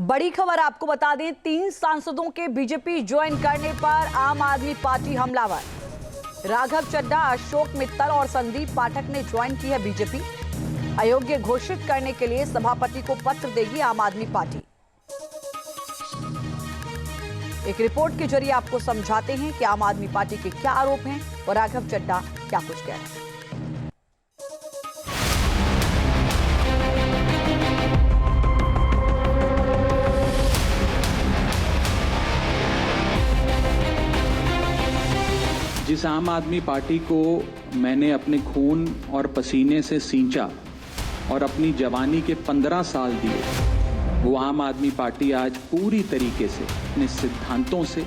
बड़ी खबर आपको बता दें, 3 सांसदों के बीजेपी ज्वाइन करने पर आम आदमी पार्टी हमलावर। राघव चड्ढा, अशोक मित्तल और संदीप पाठक ने ज्वाइन की है बीजेपी। अयोग्य घोषित करने के लिए सभापति को पत्र देगी आम आदमी पार्टी। एक रिपोर्ट के जरिए आपको समझाते हैं कि आम आदमी पार्टी के क्या आरोप हैं और राघव चड्ढा क्या कुछ कह रहे हैं। जिस आम आदमी पार्टी को मैंने अपने खून और पसीने से सींचा और अपनी जवानी के 15 साल दिए, वो आम आदमी पार्टी आज पूरी तरीके से अपने सिद्धांतों से,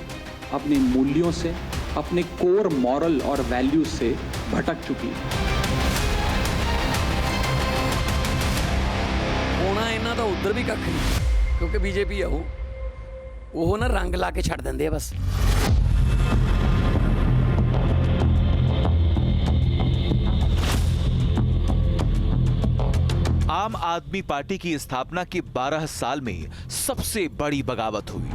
अपने मूल्यों से, अपने कोर मॉरल और वैल्यूज से भटक चुकी है। होना इन्हां दा उधर भी कख नहीं, क्योंकि बीजेपी है वो ना रंग ला के छड़ देंदे बस। आम आदमी पार्टी की स्थापना के 12 साल में सबसे बड़ी बगावत हुई।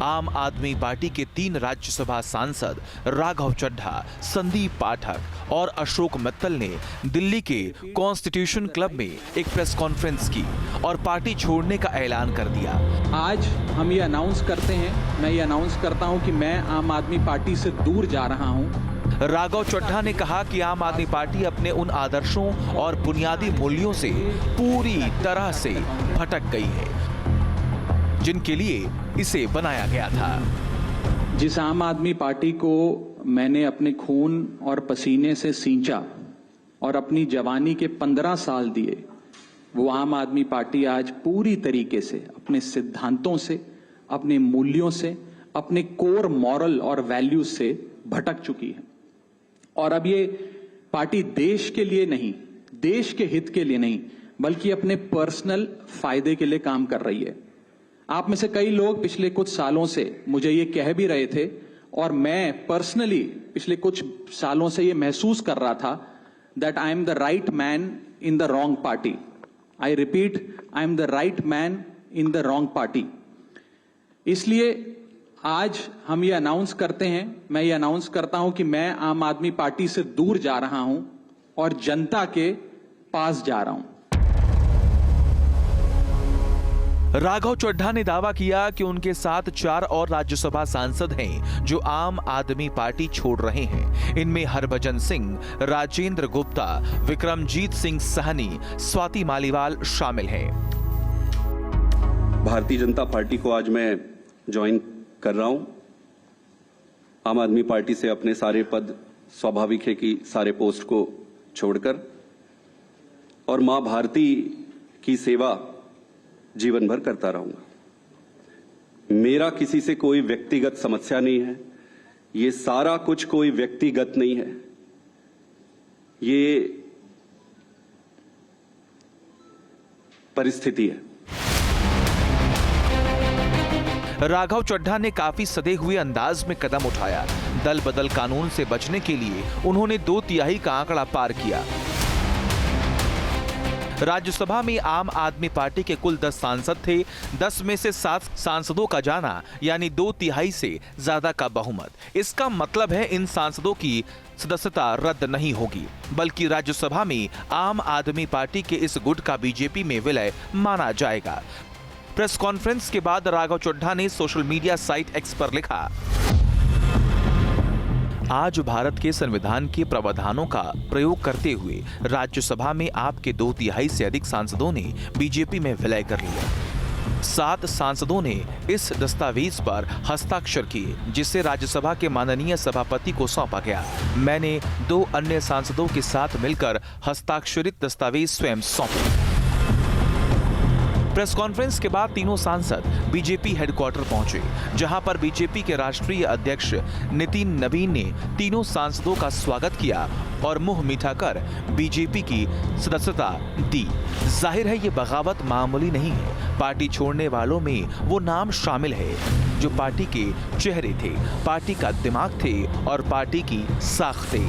आम आदमी पार्टी के 3 राज्यसभा सांसद राघव चड्ढा, संदीप पाठक और अशोक मित्तल ने दिल्ली के कॉन्स्टिट्यूशन क्लब में एक प्रेस कॉन्फ्रेंस की और पार्टी छोड़ने का ऐलान कर दिया। आज हम ये अनाउंस करते हैं, मैं ये अनाउंस करता हूं कि मैं आम आदमी पार्टी से दूर जा रहा हूं। राघव चड्ढा ने कहा कि आम आदमी पार्टी अपने उन आदर्शों और बुनियादी मूल्यों से पूरी तरह से भटक गई है जिनके लिए इसे बनाया गया था। जिस आम आदमी पार्टी को मैंने अपने खून और पसीने से सींचा और अपनी जवानी के 15 साल दिए, वो आम आदमी पार्टी आज पूरी तरीके से अपने सिद्धांतों से, अपने मूल्यों से, अपने कोर मॉरल और वैल्यूज से भटक चुकी है। और अब ये पार्टी देश के लिए नहीं, देश के हित के लिए नहीं, बल्कि अपने पर्सनल फायदे के लिए काम कर रही है। आप में से कई लोग पिछले कुछ सालों से मुझे ये कह भी रहे थे और मैं पर्सनली पिछले कुछ सालों से ये महसूस कर रहा था that I am the right man in the wrong party. I repeat, I am the right man in the wrong party. इसलिए आज हम ये अनाउंस करते हैं, मैं ये अनाउंस करता हूं कि मैं आम आदमी पार्टी से दूर जा रहा हूं और जनता के पास जा रहा हूं। राघव चड्ढा ने दावा किया कि उनके साथ 4 और राज्यसभा सांसद हैं जो आम आदमी पार्टी छोड़ रहे हैं। इनमें हरभजन सिंह, राजेंद्र गुप्ता, विक्रमजीत सिंह सहनी, स्वाति मालीवाल शामिल हैं। भारतीय जनता पार्टी को आज मैं ज्वाइन कर रहा हूं। आम आदमी पार्टी से अपने सारे पद, स्वाभाविक है कि सारे पोस्ट को छोड़कर, और मां भारती की सेवा जीवन भर करता रहूंगा। मेरा किसी से कोई व्यक्तिगत समस्या नहीं है, ये सारा कुछ कोई व्यक्तिगत नहीं है, ये परिस्थिति है। राघव चड्ढा ने काफी सधे हुए अंदाज में कदम उठाया। दल बदल कानून से बचने के लिए उन्होंने 2/3 का आंकड़ा पार किया। राज्यसभा में आम आदमी पार्टी के कुल 10 सांसद थे। 10 में से 7 सांसदों का जाना यानी 2/3 से ज्यादा का बहुमत। इसका मतलब है इन सांसदों की सदस्यता रद्द नहीं होगी, बल्कि राज्यसभा में आम आदमी पार्टी के इस गुट का बीजेपी में विलय माना जाएगा। प्रेस कॉन्फ्रेंस के बाद राघव चड्ढा ने सोशल मीडिया साइट एक्स पर लिखा, आज भारत के संविधान के प्रावधानों का प्रयोग करते हुए राज्यसभा में आपके 2/3 से अधिक सांसदों ने बीजेपी में विलय कर लिया। 7 सांसदों ने इस दस्तावेज पर हस्ताक्षर किए, जिसे राज्यसभा के माननीय सभापति को सौंपा गया। मैंने 2 अन्य सांसदों के साथ मिलकर हस्ताक्षरित दस्तावेज स्वयं सौंपे। प्रेस कॉन्फ्रेंस के बाद तीनों सांसद बीजेपी हेडक्वार्टर पहुंचे, जहां पर बीजेपी के राष्ट्रीय अध्यक्ष नितिन नवीन ने तीनों सांसदों का स्वागत किया और मुंह मीठा कर बीजेपी की सदस्यता दी। जाहिर है ये बगावत मामूली नहीं है। पार्टी छोड़ने वालों में वो नाम शामिल है जो पार्टी के चेहरे थे, पार्टी का दिमाग थे और पार्टी की साख थे।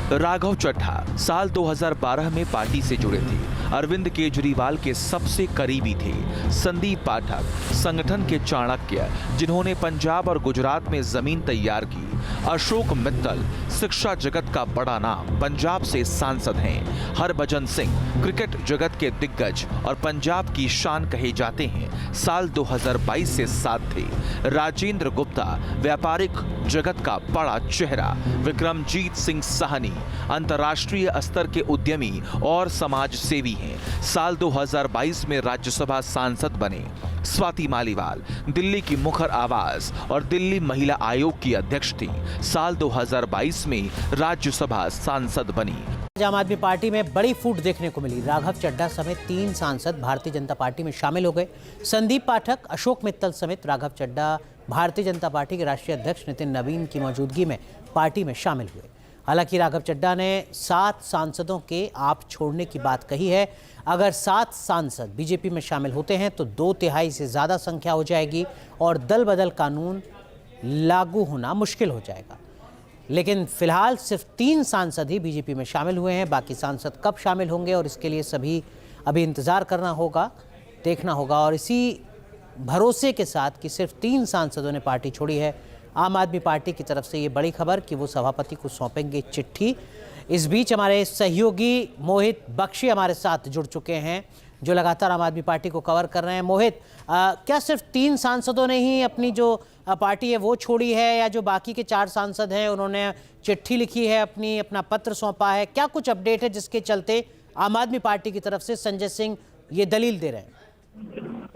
राघव चड्ढा साल 2012 में पार्टी से जुड़े थे। अरविंद केजरीवाल के सबसे करीबी थे। संदीप पाठक संगठन के चाणक्य जिन्होंने पंजाब और गुजरात में जमीन तैयार की। अशोक मित्तल शिक्षा जगत का बड़ा नाम, पंजाब से सांसद हैं। हरभजन सिंह क्रिकेट जगत के दिग्गज और पंजाब की शान कहे जाते हैं, साल 2022 से साथ थे। राजेंद्र गुप्ता व्यापारिक जगत का बड़ा चेहरा। विक्रमजीत सिंह साहनी अंतर्राष्ट्रीय स्तर के उद्यमी और समाज सेवी हैं, साल 2022 में राज्यसभा सांसद बने। स्वाति मालीवाल दिल्ली की मुखर आवाज और दिल्ली महिला आयोग की अध्यक्ष थी, साल 2022 में राज्यसभा सांसद बनी। आम आदमी पार्टी में बड़ी फूट देखने को मिली। राघव चड्ढा समेत 3 सांसद भारतीय जनता पार्टी में शामिल हो गए। संदीप पाठक, अशोक मित्तल समेत राघव चड्ढा भारतीय जनता पार्टी के राष्ट्रीय अध्यक्ष नितिन नवीन की मौजूदगी में पार्टी में शामिल हुए। हालांकि राघव चड्ढा ने 7 सांसदों के आप छोड़ने की बात कही है। अगर 7 सांसद बीजेपी में शामिल होते हैं तो 2/3 से ज़्यादा संख्या हो जाएगी और दल बदल कानून लागू होना मुश्किल हो जाएगा। लेकिन फिलहाल सिर्फ 3 सांसद ही बीजेपी में शामिल हुए हैं। बाकी सांसद कब शामिल होंगे और इसके लिए सभी अभी इंतज़ार करना होगा, देखना होगा। और इसी भरोसे के साथ कि सिर्फ 3 सांसदों ने पार्टी छोड़ी है, आम आदमी पार्टी की तरफ से ये बड़ी खबर कि वो सभापति को सौंपेंगे चिट्ठी। इस बीच हमारे सहयोगी मोहित बख्शी हमारे साथ जुड़ चुके हैं, जो लगातार आम आदमी पार्टी को कवर कर रहे हैं। मोहित, क्या सिर्फ 3 सांसदों ने ही अपनी जो पार्टी है वो छोड़ी है, या जो बाकी के 4 सांसद हैं उन्होंने चिट्ठी लिखी है, अपना पत्र सौंपा है? क्या कुछ अपडेट है जिसके चलते आम आदमी पार्टी की तरफ से संजय सिंह ये दलील दे रहे हैं?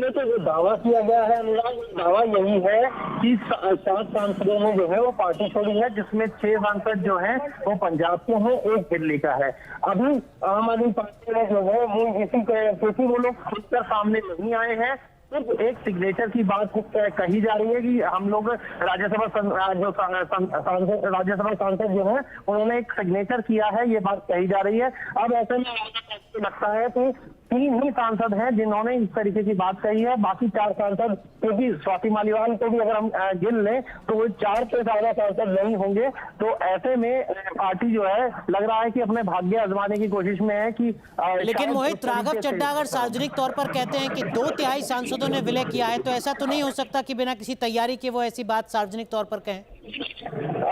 तो जो दावा किया गया है अनुराग, दावा यही है कि 7 सांसदों ने जो है वो पार्टी छोड़ी है, जिसमें 6 सांसद जो हैं वो पंजाब के हैं, 1 दिल्ली का है। अभी आम आदमी पार्टी ने जो है वो क्योंकि वो लोग खुलकर सामने नहीं आए हैं, सिर्फ एक सिग्नेचर की बात कही जा रही है कि हम लोग राज्यसभा सांसद जो है उन्होंने एक सिग्नेचर किया है, ये बात कही जा रही है। अब ऐसे में लगता है कि 3 ही सांसद हैं जिन्होंने इस तरीके की बात कही है। बाकी 4 सांसद, क्योंकि स्वाति मालीवाल को भी अगर हम गिन लें तो वो 4 से ज्यादा सांसद नहीं होंगे। तो ऐसे में पार्टी जो है लग रहा है कि अपने भाग्य आजमाने की कोशिश में है कि लेकिन मोहित, राघव चड्ढा अगर सार्वजनिक तौर पर कहते हैं कि 2/3 सांसदों ने विलय किया है, तो ऐसा तो नहीं हो सकता कि बिना किसी तैयारी के वो ऐसी बात सार्वजनिक तौर पर कहें?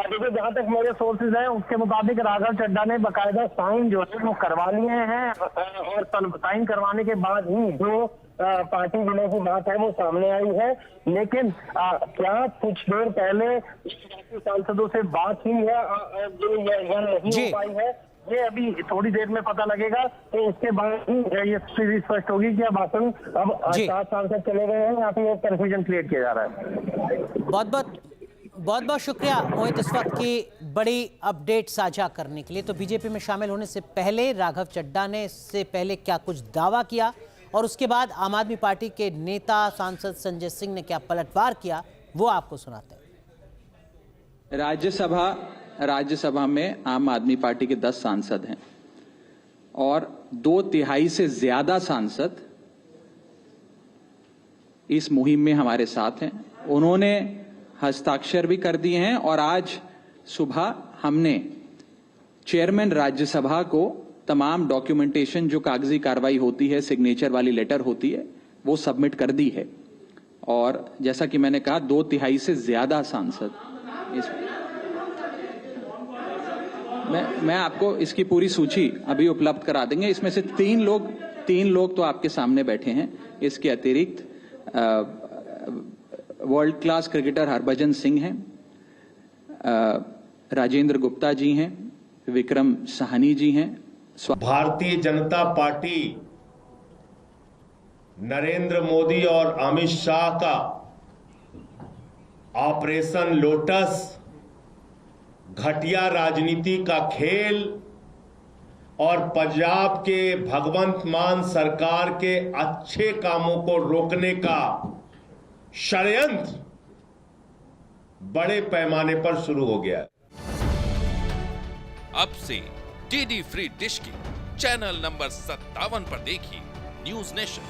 देखिए, जहाँ तक मेरे सोर्सेज हैं उसके मुताबिक राघव चड्ढा ने बाकायदा साइन जो है वो करवा लिए हैं, और साइन करवाने के बाद ही जो पार्टी विलय की बात है वो सामने आई है। लेकिन क्या कुछ देर पहले सांसदों से बात हुई है जो यह नहीं हो पाई है, ये अभी थोड़ी देर में पता लगेगा। तो इसके बाद ही ये स्थिति स्पष्ट होगी कि अब आसन अब 7 सांसद चले गए हैं या फिर कंफ्यूजन क्रिएट किया जा रहा है। बहुत बहुत शुक्रिया मोहित, इस वक्त की बड़ी अपडेट साझा करने के लिए। तो बीजेपी में शामिल होने से पहले राघव चड्ढा ने इससे पहले क्या कुछ दावा किया, और उसके बाद आम आदमी पार्टी के नेता सांसद संजय सिंह ने क्या पलटवार किया, वो आपको सुनाते हैं। राज्यसभा में आम आदमी पार्टी के 10 सांसद हैं और 2/3 से ज्यादा सांसद इस मुहिम में हमारे साथ हैं। उन्होंने हस्ताक्षर भी कर दिए हैं और आज सुबह हमने चेयरमैन राज्यसभा को तमाम डॉक्यूमेंटेशन जो कागजी कार्रवाई होती है, सिग्नेचर वाली लेटर होती है, वो सबमिट कर दी है। और जैसा कि मैंने कहा 2/3 से ज्यादा सांसद मैं आपको इसकी पूरी सूची अभी उपलब्ध करा देंगे। इसमें से 3 लोग तो आपके सामने बैठे हैं। इसके अतिरिक्त world class cricketer Harbhajan Singh हैं, राजेंद्र गुप्ता जी हैं, विक्रम साहनी जी हैं। भारतीय जनता पार्टी नरेंद्र मोदी और अमित शाह का ऑपरेशन लोटस, घटिया राजनीति का खेल और पंजाब के भगवंत मान सरकार के अच्छे कामों को रोकने का षड्यंत्र बड़े पैमाने पर शुरू हो गया। अब से डीडी फ्री डिश की चैनल नंबर 57 पर देखिए न्यूज नेशन।